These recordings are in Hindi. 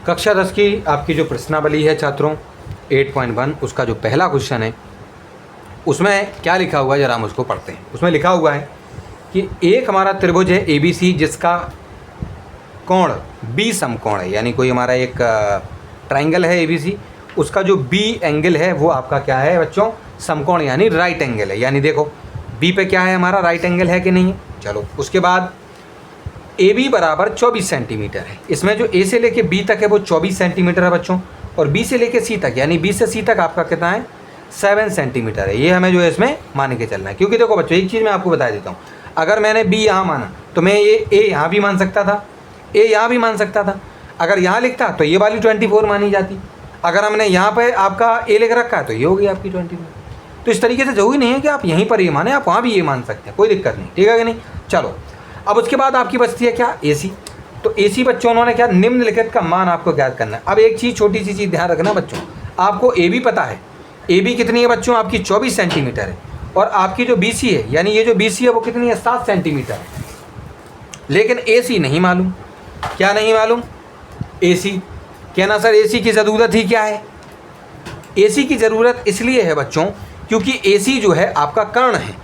कक्षा 10 की आपकी जो प्रश्नावली है छात्रों 8.1 उसका जो पहला क्वेश्चन है उसमें क्या लिखा हुआ है ज़रा हम उसको पढ़ते हैं। उसमें लिखा हुआ है कि एक हमारा त्रिभुज है ABC जिसका कोण B समकोण है, यानी कोई हमारा एक ट्राइंगल है ABC, उसका जो B एंगल है वो आपका क्या है बच्चों, समकोण यानी राइट एंगल है। यानी देखो B पे क्या है हमारा राइट एंगल है कि नहीं है। चलो उसके बाद AB बराबर 24 सेंटीमीटर है। इसमें जो A से लेके B तक है वो 24 सेंटीमीटर है बच्चों, और B से लेके C तक यानी B से C तक आपका कितना है 7 सेंटीमीटर है। ये हमें जो है इसमें मान के चलना है, क्योंकि देखो बच्चों एक चीज़ मैं आपको बता देता हूँ, अगर मैंने B यहाँ माना तो मैं ये A यहाँ भी मान सकता था, A यहाँ भी मान सकता था। अगर यहाँ लिखता तो ये वाली 24 मानी जाती। अगर हमने यहाँ पे आपका A लिख रखा है तो ये हो गई आपकी 24। तो इस तरीके से जरूरी नहीं है कि आप यहीं पर ये माने, आप वहाँ भी ये मान सकते हैं, कोई दिक्कत नहीं, ठीक है कि नहीं। चलो अब उसके बाद आपकी बचती है क्या AC। तो AC बच्चों उन्होंने क्या निम्नलिखित का मान आपको ज्ञात करना है। अब एक चीज़ छोटी सी चीज़ ध्यान रखना बच्चों, आपको AB पता है, AB कितनी है बच्चों आपकी 24 सेंटीमीटर है, और आपकी जो BC है यानी ये जो BC है वो कितनी है 7 सेंटीमीटर है। लेकिन AC नहीं मालूम। क्या नहीं मालूम? AC। कहना सर AC की ज़रूरत ही क्या है? AC की ज़रूरत इसलिए है बच्चों क्योंकि AC जो है आपका कर्ण है,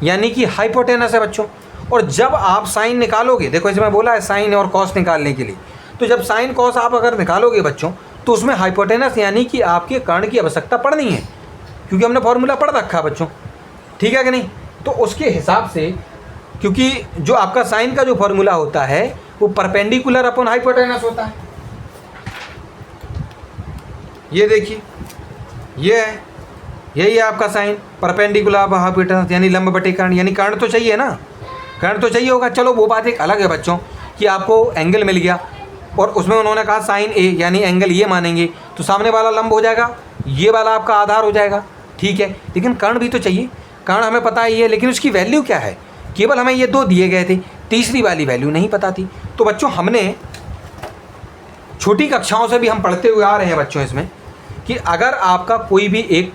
यानी कि हाइपोटेनस है बच्चों। और जब आप साइन निकालोगे, देखो इसमें बोला है साइन और कॉस निकालने के लिए, तो जब साइन कॉस आप अगर निकालोगे बच्चों तो उसमें हाइपोटेनस यानी कि आपके कर्ण की आवश्यकता पड़नी है, क्योंकि हमने फॉर्मूला पढ़ रखा है बच्चों, ठीक है कि नहीं। तो उसके हिसाब से, क्योंकि जो आपका साइन का जो फॉर्मूला होता है वो परपेंडिकुलर अपॉन हाइपोटेनस होता है। ये देखिए ये है, यही है आपका साइन परपेंडिकुलर अपॉन हाइपोटेनस यानी लंब बटे कर्ण, यानी कर्ण तो चाहिए ना, कर्ण तो चाहिए होगा। चलो वो बात एक अलग है बच्चों कि आपको एंगल मिल गया और उसमें उन्होंने कहा साइन A यानी एंगल ये मानेंगे तो सामने वाला लंब हो जाएगा, ये वाला आपका आधार हो जाएगा, ठीक है। लेकिन कर्ण भी तो चाहिए, कर्ण हमें पता ही है, लेकिन उसकी वैल्यू क्या है, केवल हमें ये 2 दिए गए थे, तीसरी वाली वैल्यू नहीं पता थी। तो बच्चों हमने छोटी कक्षाओं से भी हम पढ़ते हुए आ रहे हैं बच्चों इसमें कि अगर आपका कोई भी एक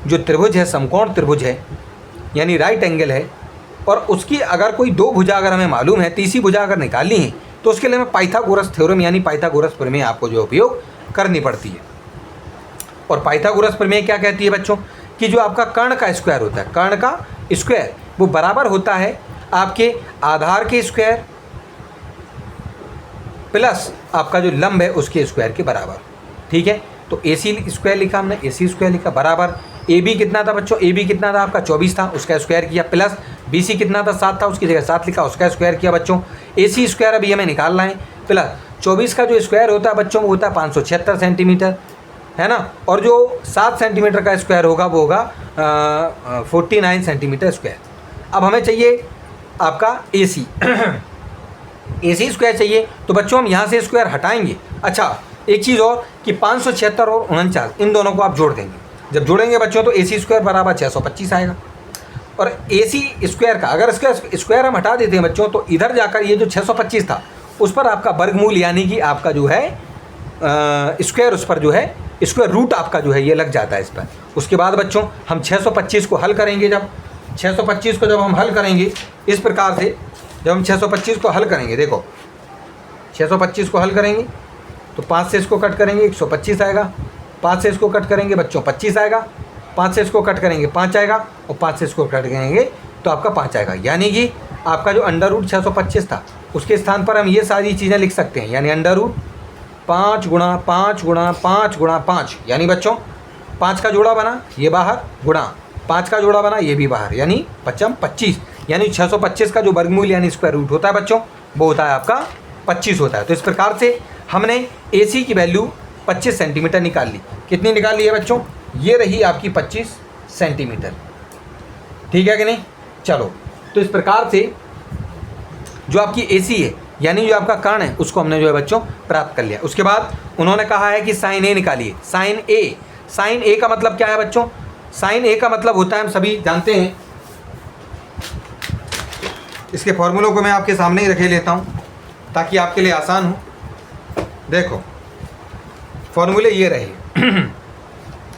जो त्रिभुज है समकोण त्रिभुज है यानी राइट एंगल है, और उसकी अगर कोई 2 भुजा अगर हमें मालूम है, तीसरी भुजा अगर निकालनी है तो उसके लिए हमें पाइथागोरस थ्योरम यानी पाइथागोरस प्रमेय आपको जो उपयोग करनी पड़ती है। और पाइथागोरस प्रमेय क्या कहती है बच्चों कि जो आपका कर्ण का स्क्वायर होता है, कर्ण का स्क्वायर वो बराबर होता है आपके आधार के स्क्वायर प्लस आपका जो लंब है उसके स्क्वायर के बराबर, ठीक है। तो AC स्क्वायर लिखा हमने, AC स्क्वायर लिखा बराबर AB कितना था बच्चों, AB कितना था आपका 24 था, उसका स्क्वायर किया, प्लस BC कितना था 7 था, उसकी जगह 7 लिखा, उसका स्क्वायर किया बच्चों। AC स्क्वायर अभी हमें निकालना है, प्लस 24 का जो स्क्वायर होता है बच्चों वो होता है 576 सेंटीमीटर, है ना। और जो 7 सेंटीमीटर का स्क्वायर होगा वो होगा 49 सेंटीमीटर स्क्वायर। अब हमें चाहिए आपका AC AC स्क्वायर चाहिए, तो बच्चों हम यहाँ से स्क्वायर हटाएंगे। अच्छा एक चीज़ और कि 576 और 49 इन दोनों को आप जोड़ देंगे, जब जोड़ेंगे बच्चों तो AC स्क्वायर बराबर 625 आएगा। और AC स्क्वायर का अगर इसका स्क्वायर हम हटा देते हैं बच्चों तो इधर जाकर ये जो 625 था उस पर आपका वर्गमूल यानी कि आपका जो है स्क्वायर, उस पर जो है स्क्वायर रूट आपका जो है ये लग जाता है इस पर। उसके बाद बच्चों हम 625 को हल करेंगे, जब 625 को जब हम हल करेंगे इस प्रकार से, जब हम 625 को हल करेंगे, देखो 625 को हल करेंगे तो 5 से इसको कट करेंगे 125 आएगा, 5 से इसको कट करेंगे बच्चों 25 आएगा, 5 से इसको कट करेंगे 5 आएगा, और 5 से इसको कट करेंगे तो आपका 5 आएगा। यानी कि आपका जो अंडर रूट 625 था उसके स्थान पर हम ये सारी चीज़ें लिख सकते हैं, यानी अंडर रूट 5 गुणा 5 गुणा 5 गुणा 5, यानी बच्चों 5 का जोड़ा बना ये बाहर, गुणा 5 का जोड़ा बना ये भी बाहर, यानी 5 25, यानी 625 का जो वर्गमूल यानी स्क्वायर रूट होता है बच्चों वो होता है आपका 25 होता है। तो इस प्रकार से हमने AC की वैल्यू 25 सेंटीमीटर निकाल ली। कितनी निकाल ली है बच्चों, ये रही आपकी 25 सेंटीमीटर, ठीक है कि नहीं। चलो तो इस प्रकार से जो आपकी AC है यानी जो आपका कर्ण है उसको हमने जो है बच्चों प्राप्त कर लिया। उसके बाद उन्होंने कहा है कि साइन A निकालिए। साइन A, साइन A का मतलब क्या है बच्चों, साइन A का मतलब होता है, हम सभी जानते हैं, इसके फॉर्मूलों को मैं आपके सामने ही रखे लेता हूँ ताकि आपके लिए आसान हो। देखो फॉर्मूले ये रहे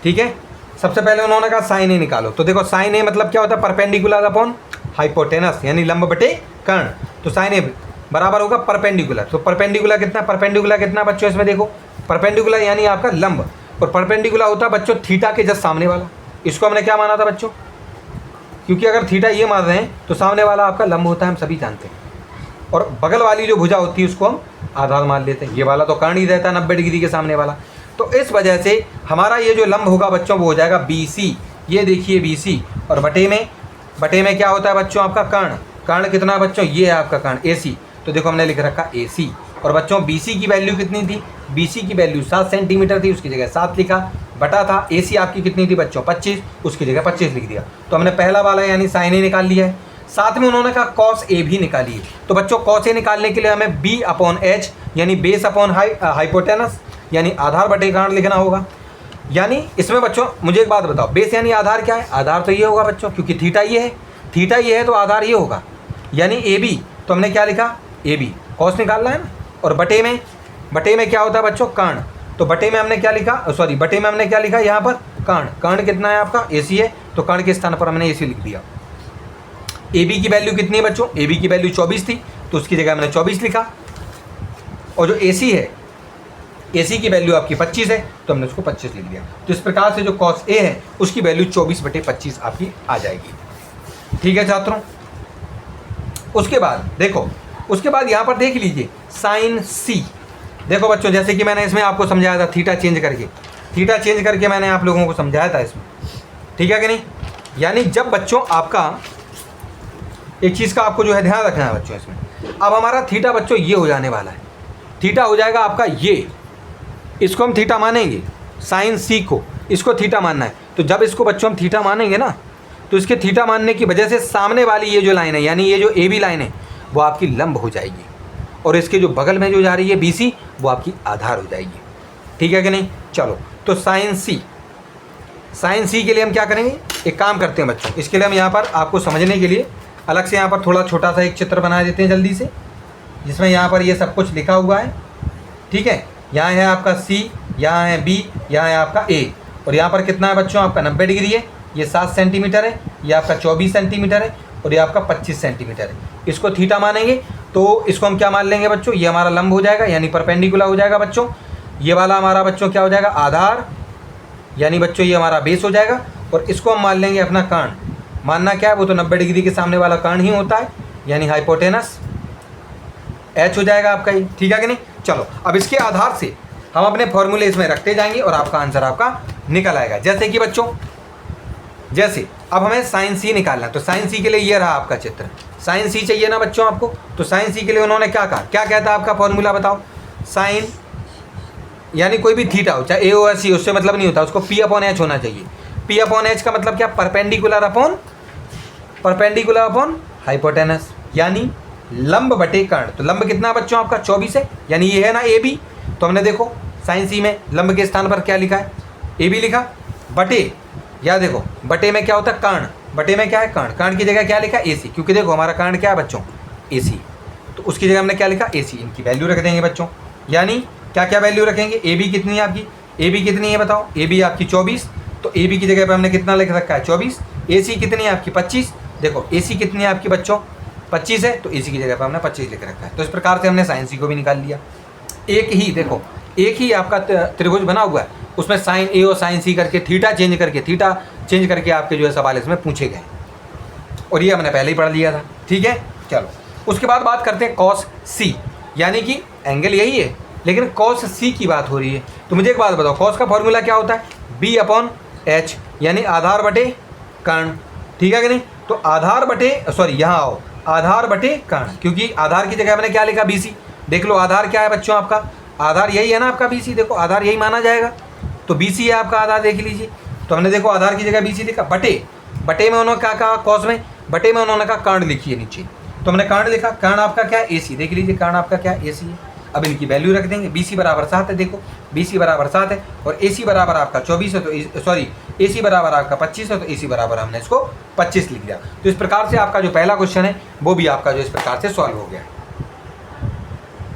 ठीक है। सबसे पहले उन्होंने कहा साइन A निकालो, तो देखो साइन A मतलब क्या होता है परपेंडिकुलर अपॉन हाइपोटेनस यानी लंब बटे कर्ण। तो साइन A बराबर होगा परपेंडिकुलर, तो परपेंडिकुलर कितना, परपेंडिकुलर कितना बच्चों इसमें देखो परपेंडिकुलर यानी आपका लंब, और परपेंडिकुलर होता है बच्चों थीटा के जस्ट सामने वाला। इसको हमने क्या माना था बच्चों, क्योंकि अगर थीटा ये मान रहे हैं तो सामने वाला आपका लंब होता है, हम सभी जानते हैं, और बगल वाली जो भुजा होती है उसको हम आधार मान लेते हैं। ये वाला तो कर्ण ही रहता है 90 डिग्री के सामने वाला। तो इस वजह से हमारा ये जो लंब होगा बच्चों वो हो जाएगा BC। ये देखिए BC, और बटे में क्या होता है बच्चों आपका कर्ण। कर्ण कितना है बच्चों, ये है आपका कर्ण AC। तो देखो हमने लिख रखा AC, और बच्चों BC की वैल्यू कितनी थी, BC की वैल्यू 7 सेंटीमीटर थी, उसकी जगह 7 लिखा, बटा था AC आपकी कितनी थी बच्चों 25, उसकी जगह 25 लिख दिया। तो हमने पहला वाला यानी साइन A निकाल लिया है। साथ में उन्होंने कहा कॉस A भी निकालिए। तो बच्चों कॉस A निकालने के लिए हमें B/H यानी बेस अपॉन हाइपोटेनस यानी आधार बटे कर्ण लिखना होगा। यानी इसमें बच्चों मुझे एक बात बताओ, बेस यानी आधार क्या है, आधार तो ये होगा बच्चों, क्योंकि थीटा ये है तो आधार ये होगा, यानी AB। तो हमने क्या लिखा AB, कॉस निकालना है ना, और बटे में क्या होता है बच्चों कर्ण। तो बटे में हमने क्या लिखा यहाँ पर कर्ण कितना है आपका AC है, तो कर्ण के स्थान पर हमने AC लिख दिया। AB की वैल्यू कितनी है बच्चों, AB की वैल्यू 24 थी, तो उसकी जगह हमने 24 लिखा, और जो AC है AC की वैल्यू आपकी 25 है, तो हमने उसको 25 लिख दिया। तो इस प्रकार से जो कॉस A है उसकी वैल्यू 24/25 आपकी आ जाएगी। ठीक है छात्रों। उसके बाद यहाँ पर देख लीजिए साइन C। देखो बच्चों, जैसे कि मैंने इसमें आपको समझाया था थीटा चेंज करके मैंने आप लोगों को समझाया था इसमें, ठीक है कि नहीं। यानी जब बच्चों आपका एक चीज़ का आपको जो है ध्यान रखना है बच्चों, इसमें अब हमारा थीटा बच्चों ये हो जाने वाला है, थीटा हो जाएगा आपका ये, इसको हम थीटा मानेंगे, साइन C को इसको थीटा मानना है। तो जब इसको बच्चों हम थीटा मानेंगे ना, तो इसके थीटा मानने की वजह से सामने वाली ये जो लाइन है यानी ये जो AB लाइन है वो आपकी लंब हो जाएगी, और इसके जो बगल में जो जा रही है BC वो आपकी आधार हो जाएगी। ठीक है कि नहीं। चलो, तो साइन C के लिए हम क्या करेंगे, एक काम करते हैं बच्चों, इसके लिए हम यहाँ पर आपको समझने के लिए अलग से यहाँ पर थोड़ा छोटा सा एक चित्र बना देते हैं जल्दी से, जिसमें यहाँ पर ये सब कुछ लिखा हुआ है। ठीक है, यहाँ है आपका C, यहाँ है B, यहाँ है आपका A, और यहाँ पर कितना है बच्चों आपका 90 डिग्री है, ये 7 सेंटीमीटर है, ये आपका 24 सेंटीमीटर है, और ये आपका 25 सेंटीमीटर है। इसको थीटा मानेंगे तो इसको हम क्या मान लेंगे बच्चों, ये हमारा लंब हो जाएगा यानी परपेंडिकुलर हो जाएगा बच्चों। ये वाला हमारा बच्चों क्या हो जाएगा आधार, यानी बच्चों ये हमारा बेस हो जाएगा, और इसको हम मान लेंगे अपना कर्ण। मानना क्या है, वो तो 90 डिग्री के सामने वाला कर्ण ही होता है, यानी हाइपोटेनस H हो जाएगा आपका ये। ठीक है कि नहीं। चलो, अब इसके आधार से हम अपने फॉर्मूले इसमें रखते जाएंगे और आपका आंसर आपका निकल आएगा। जैसे कि बच्चों, जैसे अब हमें साइन C निकालना है, तो साइन C के लिए ये रहा आपका चित्र। साइन C चाहिए ना बच्चों आपको, तो साइन C के लिए उन्होंने क्या कहा, क्या कहता है आपका फॉर्मूला बताओ। साइन यानी कोई भी थीटा हो, चाहे A हो या C, उससे मतलब नहीं होता, उसको P/H होना चाहिए। P/H का मतलब क्या, परपेंडिकुलर अपॉन हाइपोटेनस, यानी लंब बटे कर्ण। तो लंब कितना बच्चों आपका 24 है, यानी ये है ना AB। तो हमने देखो साइन C में लंब के स्थान पर क्या लिखा है, AB लिखा, बटे, या देखो बटे में क्या होता है कर्ण, बटे में क्या है कर्ण की जगह क्या लिखा AC, क्योंकि देखो हमारा कर्ण क्या है बच्चों AC, तो उसकी जगह हमने क्या लिखा AC। इनकी वैल्यू रख देंगे बच्चों, यानी क्या क्या वैल्यू रखेंगे, AB कितनी है आपकी, AB कितनी है बताओ, AB आपकी 24, तो AB की जगह पर हमने कितना लिख रखा है 24, AC कितनी है आपकी 25, देखो AC कितनी है आपकी बच्चों 25 है, तो AC की जगह पर हमने 25 लिख रखा है। तो इस प्रकार से हमने साइन C को भी निकाल लिया। एक ही आपका त्रिभुज बना हुआ है, उसमें साइन A और साइन C करके थीटा चेंज करके आपके जो है सवाल इसमें पूछे गए, और ये हमने पहले ही पढ़ लिया था। ठीक है, चलो उसके बाद बात करते हैं कॉस C, यानी कि एंगल यही है लेकिन कॉस C की बात हो रही है। तो मुझे एक बात बताओ, कॉस का फॉर्मूला क्या होता है, B/H, यानी आधार बटे कर्ण। ठीक है कि नहीं। तो आधार बटे कर्ण, क्योंकि आधार की जगह मैंने क्या लिखा BC। देख लो आधार क्या है बच्चों आपका, आधार यही है ना आपका BC, देखो आधार यही माना जाएगा, तो BC है आपका आधार, देख लीजिए। तो हमने देखो आधार की जगह BC लिखा, बटे में उन्होंने क्या कहा, कॉस में बटे में उन्होंने कहा कर्ण लिखिए नीचे, तो हमने कर्ण लिखा। कर्ण आपका क्या है AC, देख लीजिए कर्ण आपका क्या है AC है। अब इनकी वैल्यू रख देंगे, BC बराबर 7 है, देखो BC बराबर 7 है, और AC बराबर आपका 24 है, तो AC बराबर आपका 25 है, तो AC बराबर हमने इसको 25 लिख दिया। तो इस प्रकार से आपका जो पहला क्वेश्चन है वो भी आपका जो इस प्रकार से सॉल्व हो गया।